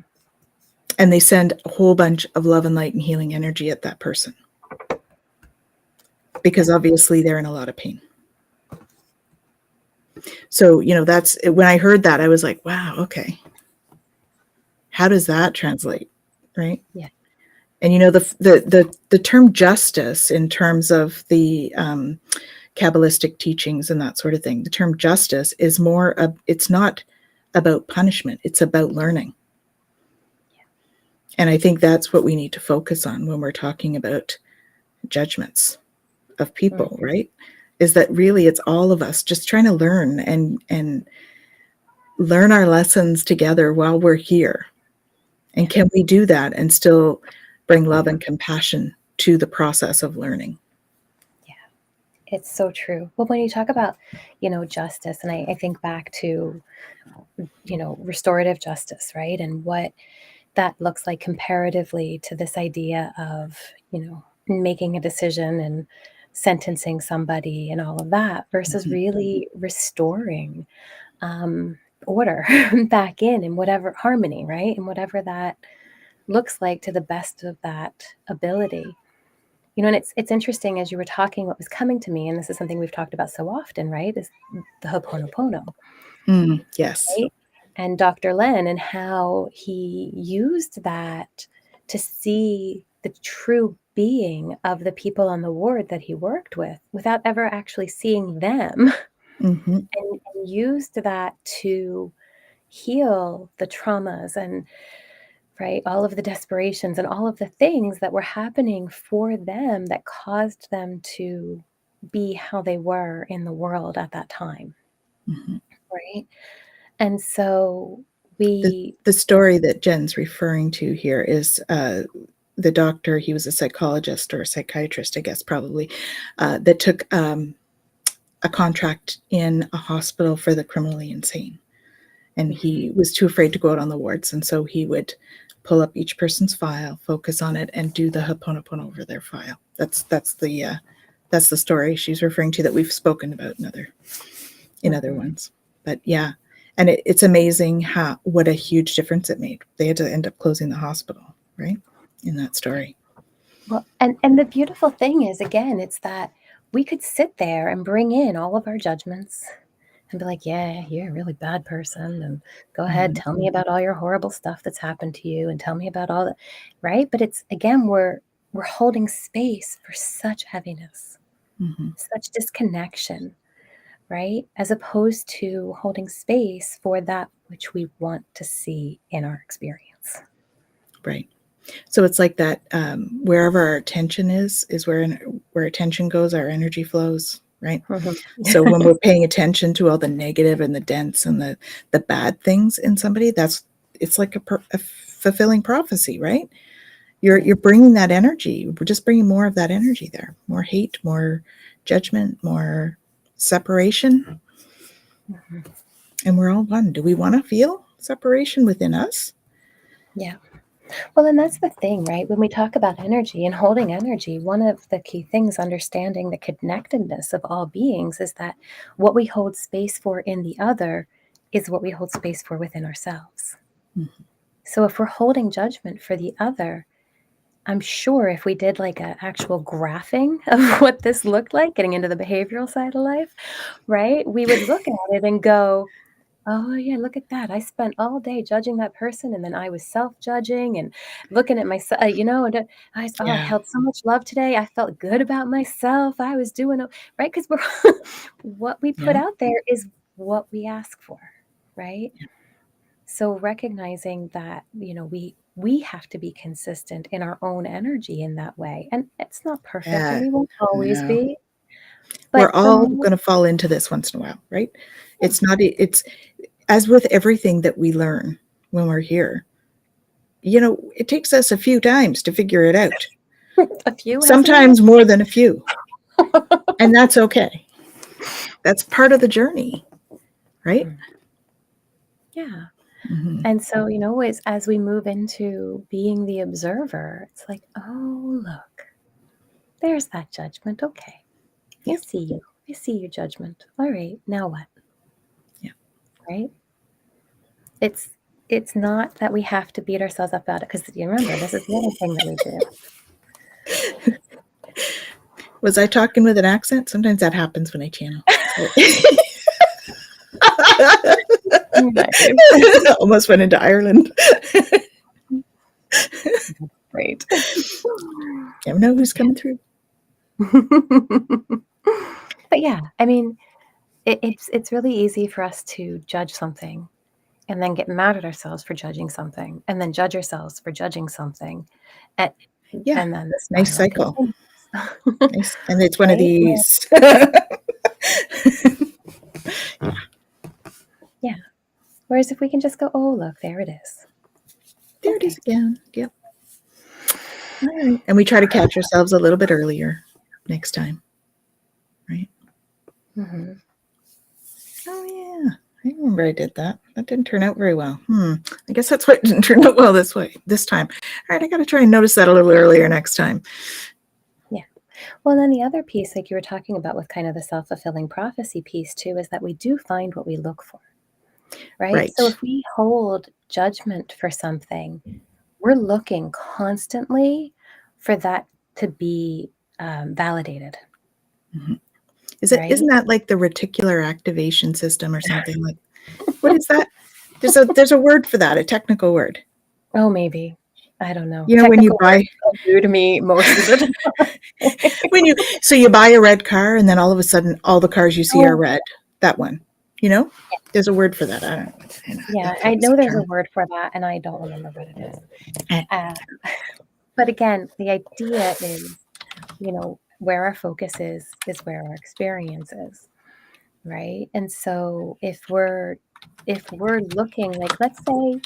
A: And they send a whole bunch of love and light and healing energy at that person. Because obviously they're in a lot of pain. So, that's when I heard that, I was like, wow, okay. How does that translate? Right?
B: Yeah.
A: And the term justice in terms of the Kabbalistic teachings and that sort of thing, the term justice is it's not about punishment, it's about learning. Yeah. And I think that's what we need to focus on when we're talking about judgments of people, right? Is that really it's all of us just trying to learn and learn our lessons together while we're here. And can we do that and still bring love and compassion to the process of learning?
B: Yeah, it's so true. Well, when you talk about, justice, and I think back to, restorative justice, right? And what that looks like comparatively to this idea of, making a decision and sentencing somebody and all of that versus really restoring. order back in whatever harmony, right? And whatever that looks like to the best of that ability. You know, and it's interesting as you were talking, what was coming to me, and this is something we've talked about so often, right? Is the Ho'oponopono,
A: Yes.
B: right? And Dr. Len and how he used that to see the true being of the people on the ward that he worked with without ever actually seeing them,
A: Mm-hmm.
B: and used that to heal the traumas and right all of the desperations and all of the things that were happening for them that caused them to be how they were in the world at that time,
A: Mm-hmm.
B: right? And so
A: The,
B: we
A: the story that Jen's referring to here is the doctor, he was a psychologist or a psychiatrist, I guess, probably, that took a contract in a hospital for the criminally insane. And he was too afraid to go out on the wards. And so he would pull up each person's file, focus on it, and do the Ho'oponopono over their file. That's the story she's referring to that we've spoken about in other ones. But yeah, and it's amazing what a huge difference it made. They had to end up closing the hospital, right? In that story.
B: Well, and the beautiful thing is, again, it's that we could sit there and bring in all of our judgments and be like, yeah, you're a really bad person, and go ahead, tell me about all your horrible stuff that's happened to you, and tell me about all that, right? But it's, again, we're holding space for such heaviness, such disconnection, right? As opposed to holding space for that which we want to see in our experience.
A: Right. So it's like that, wherever our attention is where attention goes, our energy flows, right? So when we're paying attention to all the negative and the dense and the bad things in somebody, it's like a fulfilling prophecy, right? You're bringing that energy. We're just bringing more of that energy there, more hate, more judgment, more separation. And we're all one. Do we want to feel separation within us?
B: Yeah. Well, and that's the thing, right? When we talk about energy and holding energy, one of the key things, understanding the connectedness of all beings, is that what we hold space for in the other is what we hold space for within ourselves. So if we're holding judgment for the other, I'm sure if we did like an actual graphing of what this looked like, getting into the behavioral side of life, right? We would look at it and go, oh, yeah, look at that. I spent all day judging that person, and then I was self-judging and looking at myself, and I held so much love today. I felt good about myself. I was doing right, because we're what we put out there is what we ask for, right? So recognizing that, we have to be consistent in our own energy in that way, and it's not perfect, and we won't always
A: No.
B: be.
A: We're
B: But
A: all going to fall into this once in a while, right? It's as with everything that we learn when we're here. It takes us a few times to figure it out.
B: a few,
A: Sometimes more than a few. And that's okay. That's part of the journey, right?
B: Yeah. And so, as we move into being the observer, it's like, oh, look, there's that judgment. Okay. I see you. I see your judgment. All right. Now what?
A: Yeah.
B: Right. It's not that we have to beat ourselves up about it, because you remember, this is the other thing that we do.
A: Was I talking with an accent? Sometimes that happens when I channel. Almost went into Ireland.
B: Great.
A: Never know who's coming through.
B: But yeah, I mean, it's really easy for us to judge something and then get mad at ourselves for judging something, and then judge ourselves for judging something. And then the
A: nice
B: spiral
A: cycle.
B: continues.
A: Nice. And it's one of
B: Right?
A: these.
B: Yeah. Whereas if we can just go, oh, look, there it is.
A: There it is again. Yep. All right. And we try to catch ourselves a little bit earlier next time. Right? Oh, yeah. I remember I did that. That didn't turn out very well. I guess that's why it didn't turn out well this time. All right. I got to try and notice that a little earlier next time.
B: Yeah. Well, then the other piece, like you were talking about with kind of the self-fulfilling prophecy piece too, is that we do find what we look for. right?
A: Right.
B: So if we hold judgment for something, we're looking constantly for that to be validated,
A: Mhm. Isn't
B: right?
A: that like the reticular activation system or something like, what is that? There's a word for that, a technical word.
B: Oh, maybe. I don't know.
A: You know, when you
B: Technical
A: buy
B: words come new to me most of the time.
A: so you buy a red car and then all of a sudden all the cars you see are
B: Oh,
A: red. That one. You know? There's a word for that. I don't know.
B: yeah,
A: That
B: I
A: fancy
B: know there's a
A: term.
B: word for that, and I don't remember what it is.
A: Eh,
B: Uh, but again, the idea is, where our focus is where our experience is, right? And so if we're looking like, let's say,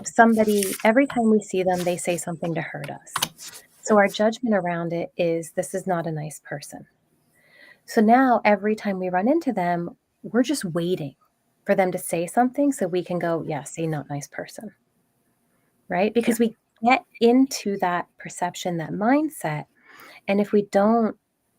B: somebody, every time we see them, they say something to hurt us. So our judgment around it is, this is not a nice person. So now every time we run into them, we're just waiting for them to say something so we can go, yeah, say not nice person, right?
A: yeah.
B: Because we get into that perception, that mindset. And if we don't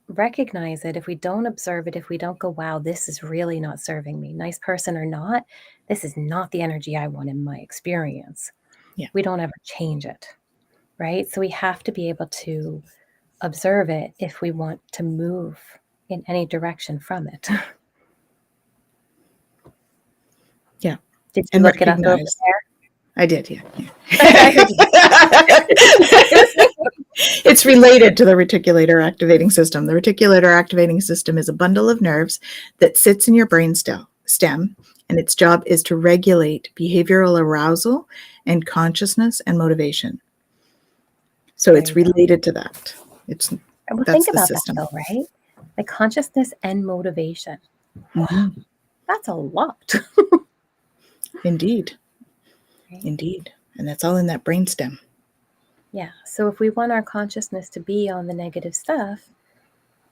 B: recognize it, if we don't observe it, if we don't go, wow, this is really not serving me, nice person or not, this is not the energy I want in my experience.
A: Yeah.
B: We don't ever change it, right? So we have to be able to observe it if we want to move in any direction from it.
A: Yeah.
B: Did you
A: And
B: look it up over
A: recognize. I did, yeah.
B: there?
A: It's related to the reticular activating system. The reticular activating system is a bundle of nerves that sits in your brain stem, and its job is to regulate behavioral arousal and consciousness and motivation. So
B: There
A: it's
B: you go.
A: related to that.
B: Well,
A: That's
B: think
A: the
B: about that
A: system.
B: though, right? Like consciousness and motivation. Wow,
A: Mhm.
B: that's a lot.
A: Indeed.
B: Right?
A: Indeed. And that's all in that brainstem.
B: Yeah. So if we want our consciousness to be on the negative stuff,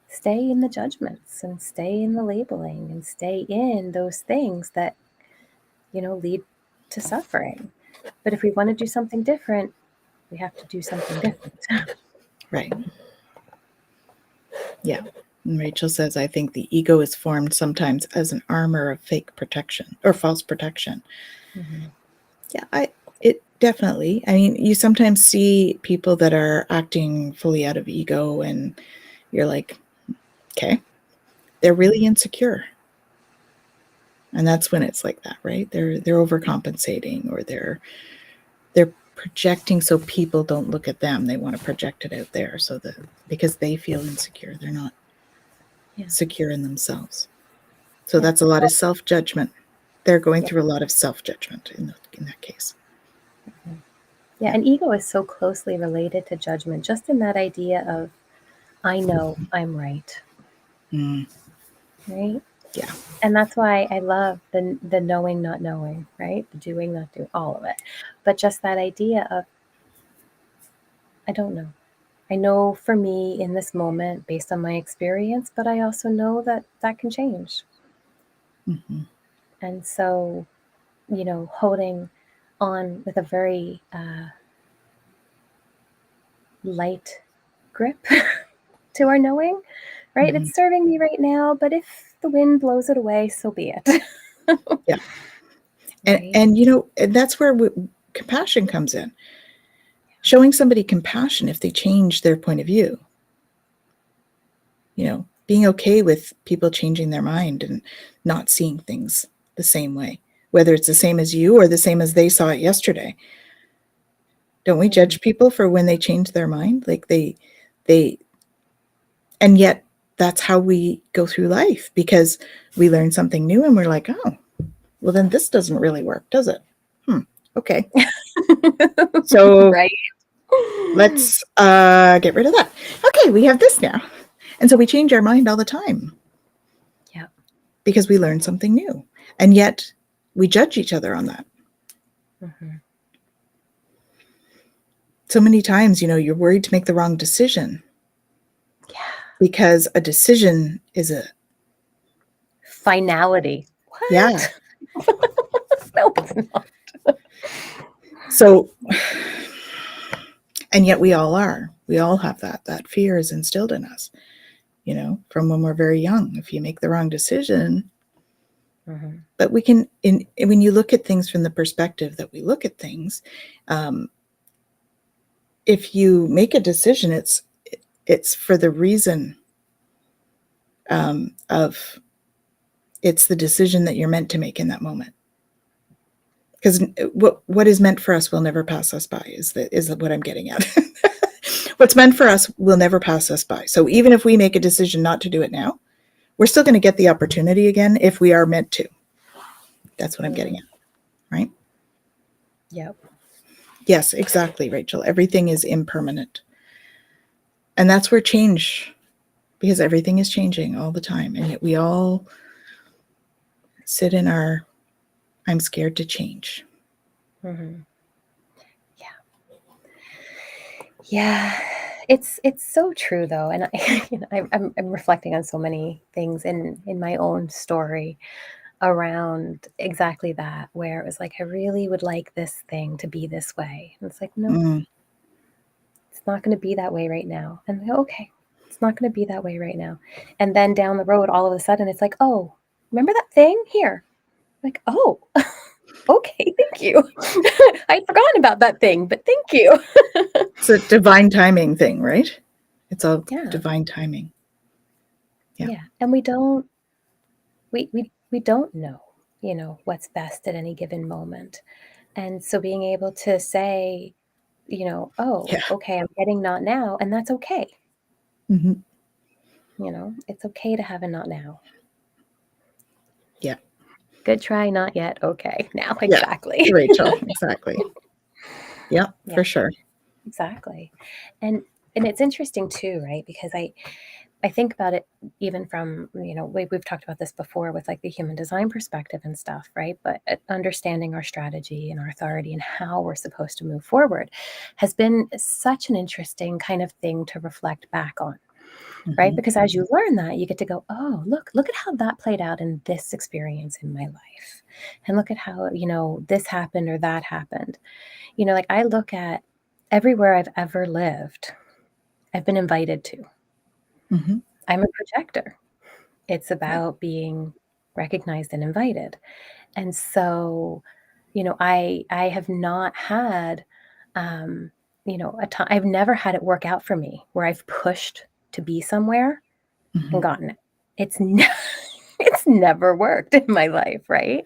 B: stay in the judgments and stay in the labeling and stay in those things that, lead to suffering. But if we want to do something different, we have to do something different.
A: Right. Yeah. And Rachel says, I think the ego is formed sometimes as an armor of fake protection or false protection.
B: Mhm.
A: Yeah, it definitely. I mean, you sometimes see people that are acting fully out of ego and you're like, okay, they're really insecure. And that's when it's like that, right? They're overcompensating or they're projecting so people don't look at them. They want to project it out there so that because they feel insecure, they're not
B: Yeah.
A: secure in themselves. So
B: Yeah.
A: that's a lot of self-judgment. They're going
B: Yeah.
A: through a lot of self-judgment in that case.
B: Mhm. Yeah.
A: Yeah.
B: And ego is so closely related to judgment, just in that idea of, I know I'm right.
A: Mm,
B: Right.
A: yeah.
B: And that's why I love the knowing, not knowing, right? The doing, not doing, all of it. But just that idea of, I don't know. I know for me in this moment, based on my experience, but I also know that that can change.
A: Mm-hmm.
B: And so, holding on with a very light grip to our knowing, right?
A: Mm-hmm.
B: It's serving me right now, but if the wind blows it away, so be it.
A: Yeah.
B: Right?
A: And that's where compassion comes in. Showing somebody compassion if they change their point of view. Being okay with people changing their mind and not seeing things the same way, whether it's the same as you or the same as they saw it yesterday. Don't we
B: Mhm.
A: judge people for when they change their mind? Like they, and yet that's how we go through life because we learn something new and we're like, oh, well, then this doesn't really work, does it? Okay. So
B: Right.
A: let's get rid of that. Okay, we have this now. And so we change our mind all the time
B: Yeah.
A: because we learn something new. And yet we judge each other on that.
B: Mhm.
A: So many times, you're worried to make the wrong decision
B: Yeah.
A: because a decision is
B: Finality.
A: yeah.
B: What? No, it's not.
A: So, and yet we all are. We all have that. That fear is instilled in us, from when we're very young. If you make the wrong decision, But we can, when you look at things from the perspective that we look at things, if you make a decision, it's for the reason of it's the decision that you're meant to make in that moment. Because what is meant for us will never pass us by is what I'm getting at. What's meant for us will never pass us by. So even if we make a decision not to do it now, we're still going to get the opportunity again if we are meant to. That's what I'm getting at, right?
B: Yep.
A: Yes, exactly, Rachel. Everything is impermanent. And that's where change, because everything is changing all the time. And yet we all sit in our, I'm scared to change.
B: Yeah. Yeah. It's so true though. And I'm reflecting on so many things in my own story around exactly that, where it was like, I really would like this thing to be this way. And it's like, no, it's not going to be that way right now. And I go, okay, it's not going to be that way right now. And then down the road, all of a sudden it's like, oh, remember that thing here? Like, oh, okay, thank you. I'd forgotten about that thing, but thank you.
A: It's a divine timing thing, right? It's all divine timing.
B: Yeah. And we don't know, what's best at any given moment. And so being able to say, okay, I'm getting not now, and that's okay. It's okay to have a not now.
A: Yeah.
B: Good try, not yet. Okay, now. Exactly.
A: Yeah, Rachel, exactly. Yeah, for sure.
B: Exactly. And it's interesting too, right? Because I think about it even from, we've talked about this before with like the human design perspective and stuff, right? But understanding our strategy and our authority and how we're supposed to move forward has been such an interesting kind of thing to reflect back on, right? Because as you learn that, you get to go, oh, look at how that played out in this experience in my life. And look at how, this happened or that happened. Like I look at everywhere I've ever lived, I've been invited to. I'm a projector. It's about being recognized and invited. And so, I have not had, a time, I've never had it work out for me where I've pushed to be somewhere and gotten it. It's never worked in my life, right?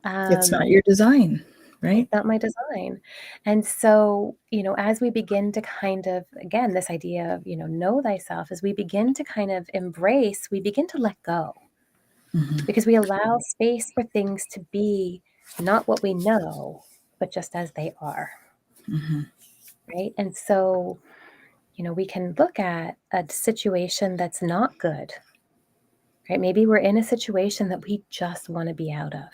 A: It's not your design, right?
B: It's not my design. And so, as we begin to kind of, again, this idea of, know thyself, as we begin to kind of embrace, we begin to let go. Because we allow space for things to be not what we know, but just as they are. Right? And so, we can look at a situation that's not good. Right? Maybe we're in a situation that we just want to be out of.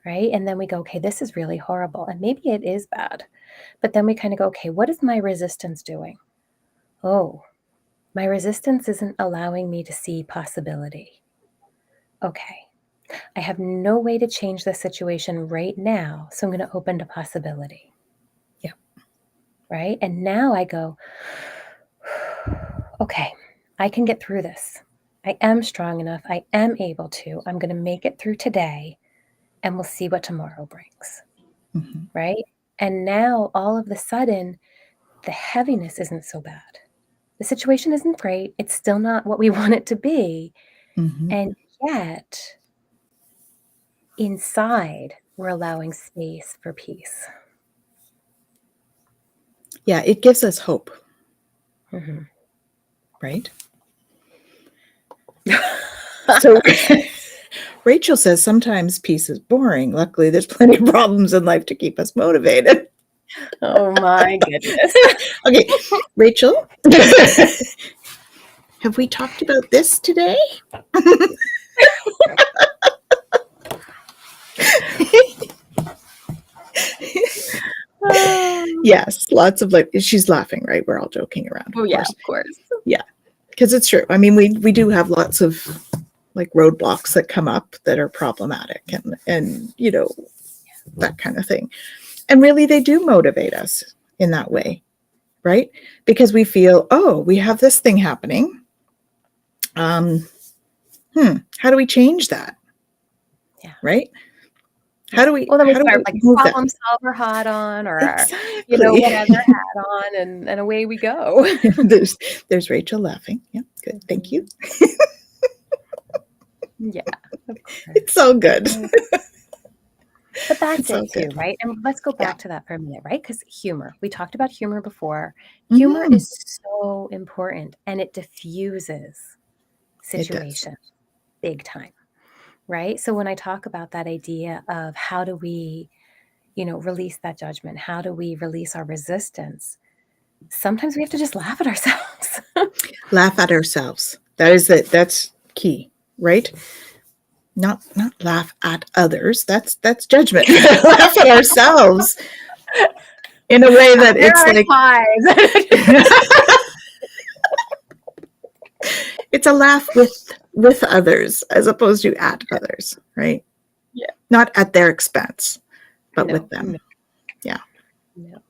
B: Right? And then we go, okay, this is really horrible. And maybe it is bad. But then we kind of go, okay, what is my resistance doing? Oh, my resistance isn't allowing me to see possibility. Okay. I have no way to change the situation right now, so I'm going to open to possibility.
A: Yeah.
B: Right? And now I go, okay, I can get through this. I am strong enough. I am able to. I'm going to make it through today, and we'll see what tomorrow brings. Right? And now all of a sudden, the heaviness isn't so bad. The situation isn't great. It's still not what we want it to be. And yet, inside, we're allowing space for peace.
A: Yeah, it gives us hope. Right? So Rachel says sometimes peace is boring. Luckily, there's plenty of problems in life to keep us motivated.
B: Oh my goodness.
A: Okay, Rachel, have we talked about this today? Yes, lots of she's laughing, right? We're all joking around.
B: Oh, yeah, of course.
A: Yeah, because it's true. I mean, we do have lots of roadblocks that come up that are problematic and that kind of thing. And really, they do motivate us in that way, right? Because we feel, oh, we have this thing happening. How do we change that?
B: Yeah.
A: Right? How do we,
B: Well, then we
A: how do
B: start
A: we
B: like
A: move that?
B: problem solver hat on or our,
A: Exactly.
B: whatever hat on, and away we go.
A: there's Rachel laughing. Yeah, good. Thank you.
B: Yeah, of course.
A: It's so good.
B: But that's
A: It's so
B: it too,
A: good.
B: right? And let's go
A: Yeah.
B: back to that for a minute, right? Because humor, we talked about humor before. Humor
A: Mhm.
B: is so important and it diffuses
A: It does.
B: situation big time, right? So when I talk about that idea of how do we, release that judgment? How do we release our resistance? Sometimes we have to just laugh at ourselves.
A: Laugh at ourselves. That's key, right? Not laugh at others. That's judgment. Laugh at ourselves in a way that
B: There
A: it's
B: are
A: like it's a laugh with others as opposed to at others, right?
B: Yeah.
A: Not at their expense, but
B: No,
A: with them.
B: no.
A: Yeah.
B: No.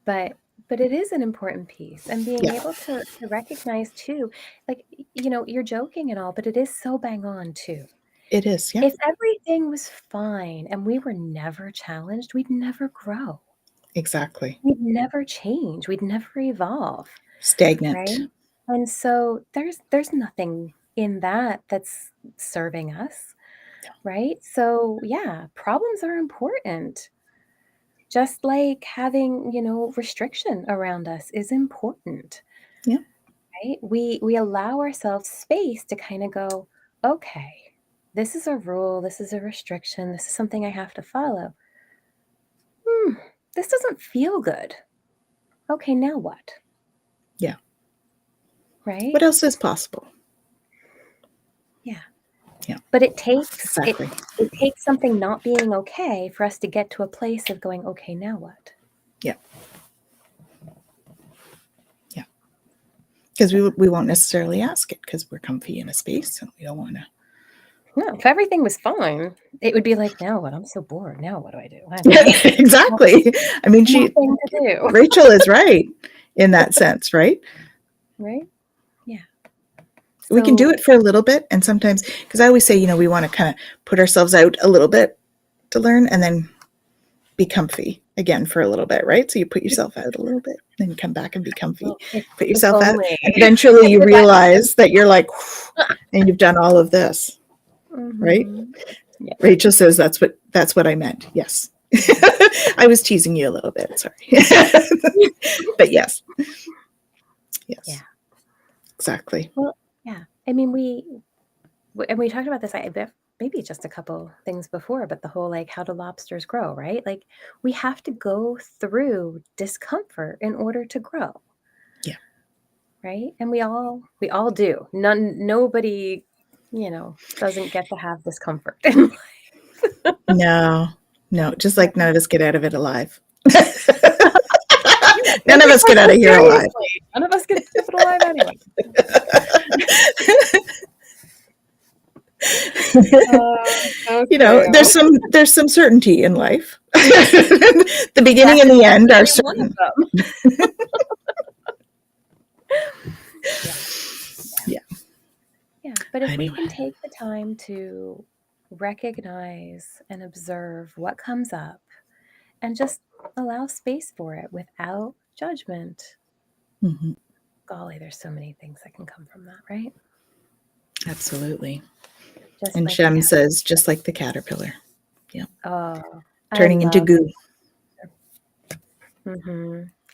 B: But it is an important piece, and being
A: Yeah.
B: able to recognize too, like, you're joking and all, but it is so bang on too.
A: It is. Yeah.
B: If everything was fine and we were never challenged, we'd never grow.
A: Exactly.
B: We'd never change. We'd never evolve,
A: Stagnant.
B: right? And so there's nothing in that that's serving us, right? So yeah, problems are important. Just like having, restriction around us is important,
A: Yeah.
B: right? We allow ourselves space to kind of go, okay, this is a rule, this is a restriction, this is something I have to follow. This doesn't feel good. Okay, now what?
A: Yeah.
B: Right?
A: What else is possible?
B: Yeah.
A: Yeah.
B: But it takes
A: Exactly.
B: it takes something not being okay for us to get to a place of going, okay, now what?
A: Yeah. Yeah. Because we won't necessarily ask it because we're comfy in a space and we don't want to.
B: No, if everything was fine, it would be like, now what? I'm so bored. Now what do I do? I have nothing,
A: Exactly. I mean,
B: nothing to do.
A: Rachel is right in that sense, right?
B: Right? Yeah.
A: We can do
B: So
A: it for a little bit. And sometimes, because I always say, we want to kind of put ourselves out a little bit to learn and then be comfy again for a little bit, right? So you put yourself out a little bit, then you come back and be comfy.
B: well,
A: Put
B: if
A: yourself out,
B: only.
A: and eventually you realize that you're like, and you've done all of this, right?
B: Yeah.
A: Rachel says that's what I meant. Yes. I was teasing you a little bit, sorry. But yes. Yes.
B: Yeah.
A: Exactly.
B: Well, yeah. I mean, we talked about this, I bet maybe just a couple things before, but the whole like how do lobsters grow, right? Like we have to go through discomfort in order to grow.
A: Yeah.
B: Right? And we all do. Nobody, doesn't get to have discomfort.
A: No, just like none of us get out of it alive. None
B: Don't
A: of
B: take
A: us get out of here alive.
B: seriously. None of us get it alive anyway.
A: There's some certainty in life. The beginning and the end are certain.
B: Yeah, but if
A: Anyway.
B: we can take the time to recognize and observe what comes up and just allow space for it without judgment, golly, there's so many things that can come from that, right?
A: Absolutely.
B: Just
A: And
B: like
A: Shem says, just like the caterpillar. Yeah.
B: Oh,
A: turning into goo.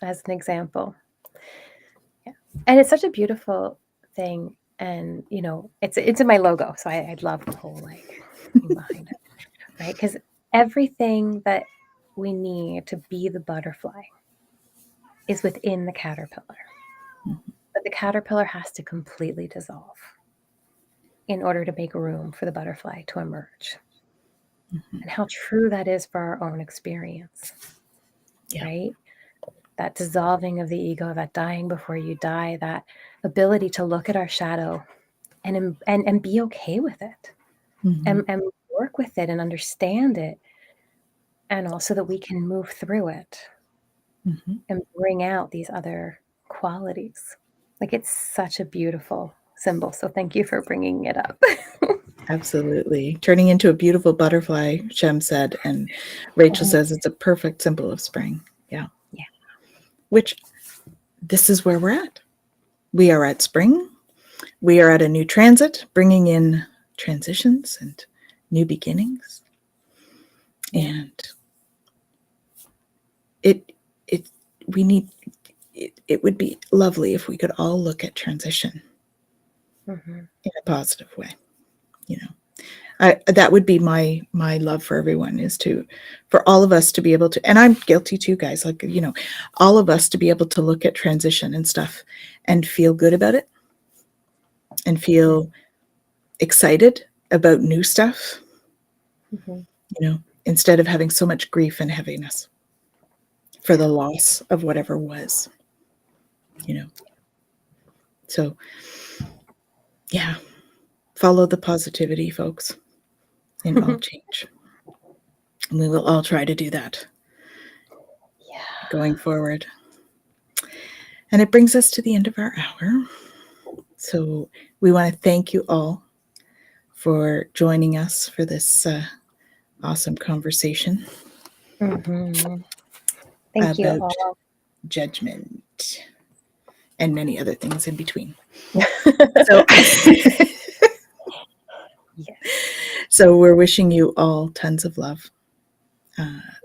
B: As an example. Yeah. And it's such a beautiful thing. And, it's in my logo. So I love the whole like thing behind it, right? Because everything that we need to be the butterfly is within the caterpillar. But the caterpillar has to completely dissolve in order to make room for the butterfly to emerge. And how true that is for our own experience, right? That dissolving of the ego, that dying before you die, that ability to look at our shadow and be okay with it, and work with it and understand it, and also that we can move through it and bring out these other qualities. Like it's such a beautiful symbol. So thank you for bringing it up.
A: Absolutely. Turning into a beautiful butterfly, Shem said, and Rachel says it's a perfect symbol of spring. Yeah.
B: Yeah.
A: Which this is where we're at. We are at spring. We are at a new transit, bringing in transitions and new beginnings.
B: Yeah.
A: And it would be lovely if we could all look at transition in a positive way. You know, that would be my love for everyone, is for all of us to be able to, and I'm guilty too, guys, like, you know, all of us to be able to look at transition and stuff and feel good about it and feel excited about new stuff, you know, instead of having so much grief and heaviness for the loss of whatever was, you know. So yeah, follow the positivity, folks, in all change. And we will all try to do that going forward. And it brings us to the end of our hour. So we want to thank you all for joining us for this awesome conversation
B: Thank you
A: about
B: all.
A: judgment and many other things in between. So, so we're wishing you all tons of love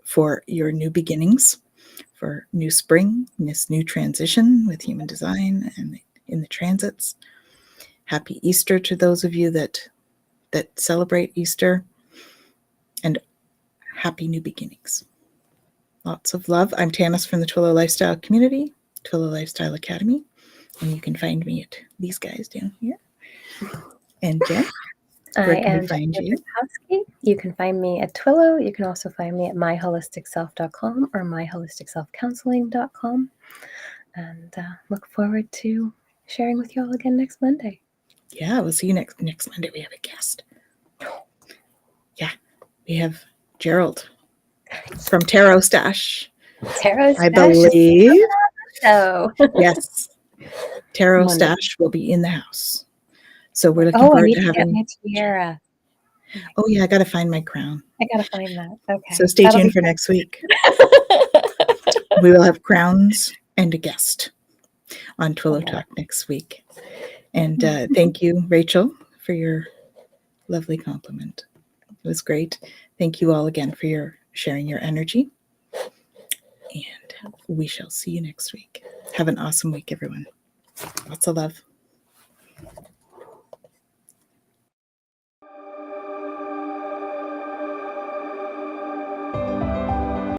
A: for your new beginnings, for new spring, this new transition with human design and in the transits. Happy Easter to those of you that celebrate Easter, and happy new beginnings. Lots of love. I'm Tanis from the Twillow Lifestyle Community, Twillow Lifestyle Academy, and you can find me at these guys down here. And Jen, where can we find you?
B: Jurkofsky. You can find me at Twillow. You can also find me at myholisticself.com or myholisticselfcounseling.com. And look forward to sharing with you all again next Monday.
A: Yeah, we'll see you next Monday. We have a guest. Yeah, we have Gerald from Tarot Stash.
B: Tarot Stash,
A: I believe.
B: So
A: yes, Tarot Stash will be in the house. So we're looking forward to having
B: my tiara.
A: Oh yeah, I gotta find my crown.
B: I gotta find that. Okay.
A: So stay tuned for next week. We will have crowns and a guest on Twillow Talk next week. And thank you, Rachel, for your lovely compliment. It was great. Thank you all again for sharing your energy. And we shall see you next week. Have an awesome week, everyone. Lots of love.